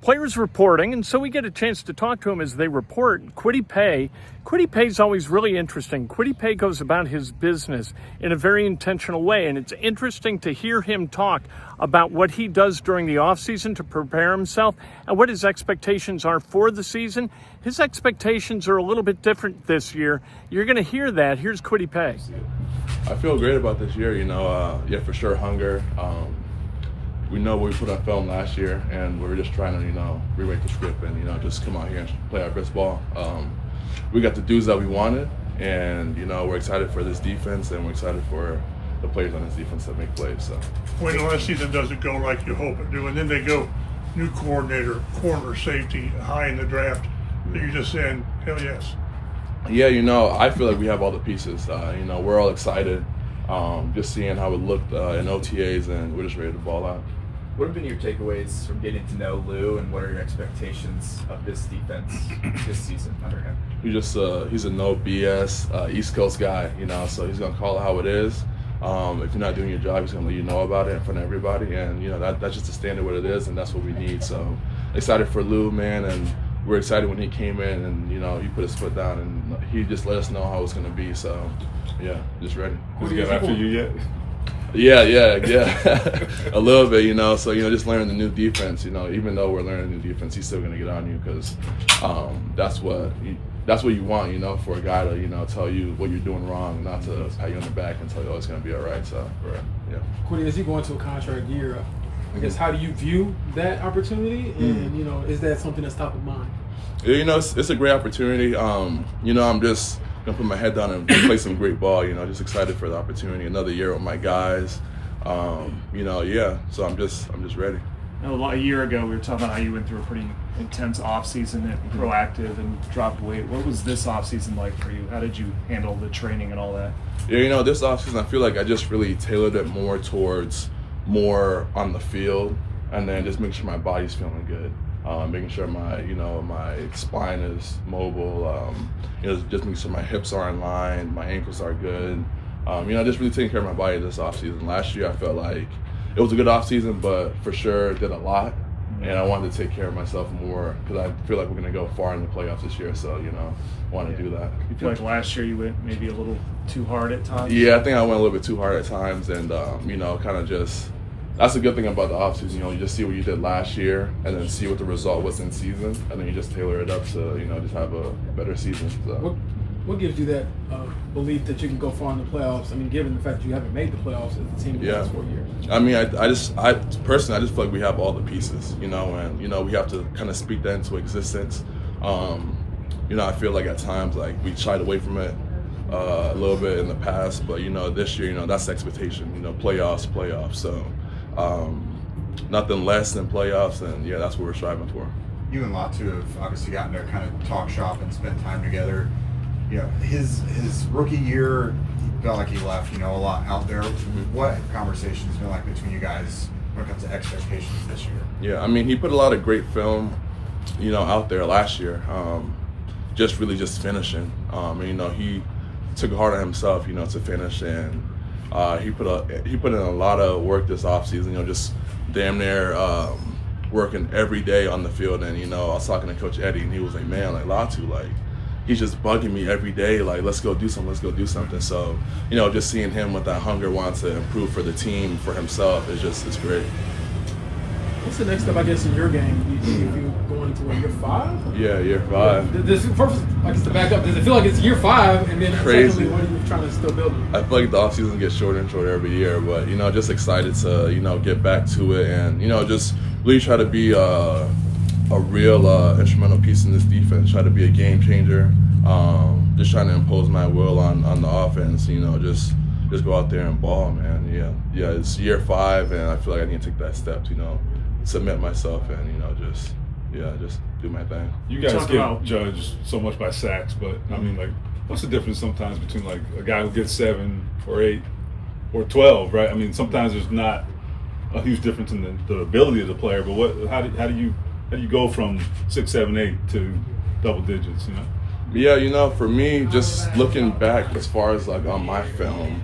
players reporting, and so we get a chance to talk to him as they report. Kwity Paye. Kwity Paye is always really interesting. Kwity Paye goes about his business in a very intentional way, and it's interesting to hear him talk about what he does during the offseason to prepare himself and what his expectations are for the season. His expectations are a little bit different this year. You're going to hear that. Here's Kwity Paye. I feel great about this year. For sure, hunger. We know what we put on film last year, and we're just trying to, rewrite the script and, just come out here and play our best ball. We got the dudes that we wanted, and, we're excited for this defense, and we're excited for the players on this defense that make plays. So, when the last season doesn't go like you hope it do, and then they go new coordinator, corner, safety, high in the draft, you're just saying, hell yes. Yeah, I feel like we have all the pieces. We're all excited, just seeing how it looked in OTAs, and we're just ready to ball out. What have been your takeaways from getting to know Lou, and what are your expectations of this defense this season under him? He's a no BS East Coast guy, so he's gonna call it how it is. If you're not doing your job, he's gonna let you know about it in front of everybody, and that's just the standard what it is, and that's what we need. So excited for Lou, man, and we're excited when he came in and he put his foot down and he just let us know how it's gonna be. So yeah, just ready. Has he got after you yet? Yeah, a little bit, So just learning the new defense. Even though we're learning the new defense, he's still gonna get on you because that's what you want, for a guy to tell you what you're doing wrong, not to pat you on the back and tell you, oh, it's gonna be all right. So yeah. Kwity, as you go into a contract year, I guess how do you view that opportunity, and is that something that's top of mind? Yeah, it's a great opportunity. I'm just gonna put my head down and play some great ball. Just excited for the opportunity. Another year with my guys. So I'm just ready. A year ago, we were talking about how you went through a pretty intense offseason and proactive and dropped weight. What was this offseason like for you? How did you handle the training and all that? Yeah, this offseason, I feel like I just really tailored it more towards more on the field, and then just making sure my body's feeling good. Making sure my spine is mobile, just making sure my hips are in line, my ankles are good. Just really taking care of my body this offseason. Last year I felt like it was a good offseason, but for sure did a lot, and I wanted to take care of myself more because I feel like we're going to go far in the playoffs this year, so, want to do that. You feel like last year you went maybe a little too hard at times? Yeah, I think I went a little bit too hard at times, and, kind of just – that's the good thing about the offseason. You just see what you did last year and then see what the result was in season, and then you just tailor it up to, just have a better season. So. What gives you that belief that you can go far in the playoffs? I mean, given the fact that you haven't made the playoffs as a team in the last 4 years. I mean, I personally, I just feel like we have all the pieces, and, we have to kind of speak that into existence. I feel like at times, like, we shied away from it a little bit in the past, but, this year, that's the expectation, playoffs. So, nothing less than playoffs, and that's what we're striving for. You and Latu have obviously gotten to kind of talk shop and spend time together. His rookie year, he felt like he left, a lot out there. What conversations been like between you guys when it comes to expectations this year? Yeah, I mean, he put a lot of great film, out there last year. Just finishing. He took it hard on himself, to finish, and he put in a lot of work this offseason, just damn near working every day on the field. And, I was talking to Coach Eddie, and he was like, man, like, Latu, like, he's just bugging me every day, like, let's go do something. So, just seeing him with that hunger, wanting to improve for the team, for himself, it's great. What's the next step, I guess, in your game? You going into year 5? Yeah, year 5. First, I guess to back up, does it feel like it's year 5, and then secondly, what are you trying to still build? I feel like the offseason gets shorter and shorter every year, but, just excited to, get back to it and, just really try to be a real instrumental piece in this defense, try to be a game changer, just trying to impose my will on the offense, just go out there and ball, man. Yeah, it's year 5, and I feel like I need to take that step to, submit myself and, just do my thing. You guys get judged so much by sacks, but I mean, like, what's the difference sometimes between like a guy who gets 7 or 8 or 12, right? I mean, sometimes there's not a huge difference in the ability of the player, but how do you go from 6, 7, 8 to double digits? Yeah, for me, just looking back as far as like on my film,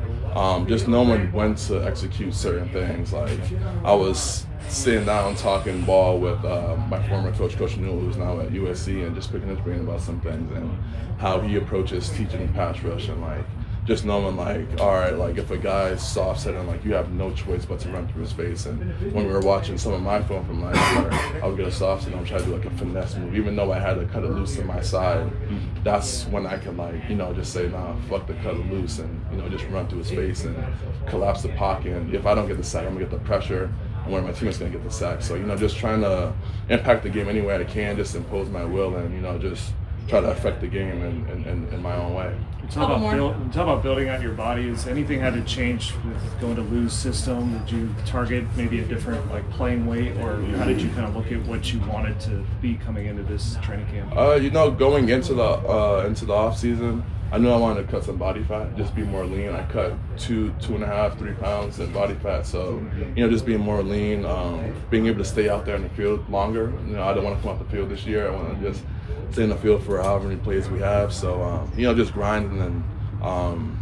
just knowing when to execute certain things. Like I was sitting down talking ball with my former coach, Coach Newell, who's now at USC, and just picking his brain about some things and how he approaches teaching pass rush, and like just knowing like, all right, like if a guy's soft set and like you have no choice but to run through his face. And when we were watching some of my film from last year, I would get a soft set and I'm trying to do like a finesse move, even though I had to cut it loose to my side. That's when I can like, just say, nah, fuck the cut it loose, and just run through his face and collapse the pocket. And if I don't get the sack, I'm gonna get the pressure, and one of my teammates gonna get the sack. So just trying to impact the game any way I can, just impose my will, and just try to affect the game in my own way. Talk about building out your body. Has anything had to change with going to Lou's system? Did you target maybe a different playing weight, or how did you kind of look at what you wanted to be coming into this training camp? Going into the off season, I knew I wanted to cut some body fat, just be more lean. I cut 2.5, 3 pounds in body fat. So, just being more lean, being able to stay out there in the field longer. I don't want to come off the field this year. I want to just stay in the field for however many plays we have. So, just grinding and,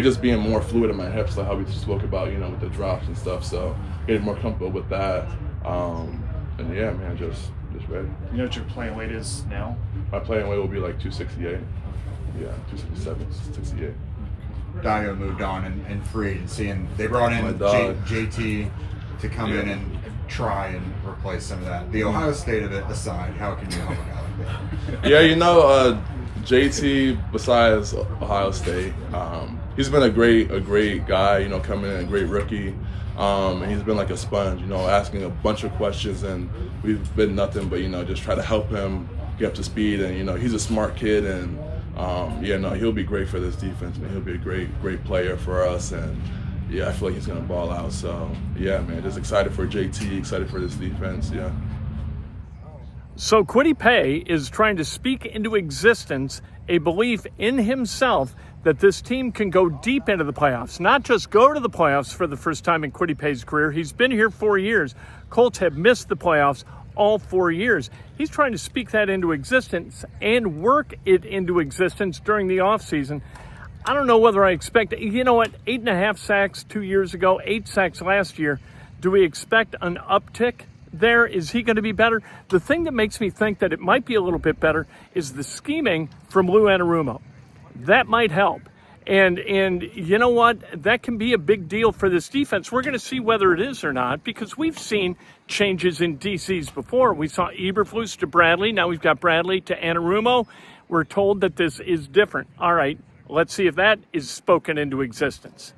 just being more fluid in my hips, like how we spoke about, with the drops and stuff. So, getting more comfortable with that. And yeah, man, just ready. You know what your playing weight is now? My playing weight will be like 268. Yeah, 267, 68. Dio moved on and free agency, and they brought in JT to come in and try and replace some of that. The Ohio State of it aside, how can you help a guy like that? Yeah, JT, besides Ohio State, he's been a great guy, coming in, a great rookie. And he's been like a sponge, asking a bunch of questions, and we've been nothing but, just try to help him get up to speed. And, he's a smart kid, and he'll be great for this defense, man. He'll be a great player for us, and I feel like he's gonna ball out. So yeah, man, just excited for JT, excited for this defense. Yeah. So Kwity Paye is trying to speak into existence a belief in himself that this team can go deep into the playoffs, not just go to the playoffs for the first time in Kwity Paye's career. He's been here 4 years. Colts have missed the playoffs all 4 years. He's trying to speak that into existence and work it into existence during the offseason. I don't know whether I expect, 8.5 sacks 2 years ago, 8 sacks last year. Do we expect an uptick there? Is he going to be better? The thing that makes me think that it might be a little bit better is the scheming from Lou Anarumo. That might help. And you know what? That can be a big deal for this defense. We're going to see whether it is or not, because we've seen changes in DCs before. We saw Eberflus to Bradley. Now we've got Bradley to Anarumo. We're told that this is different. All right, let's see if that is spoken into existence.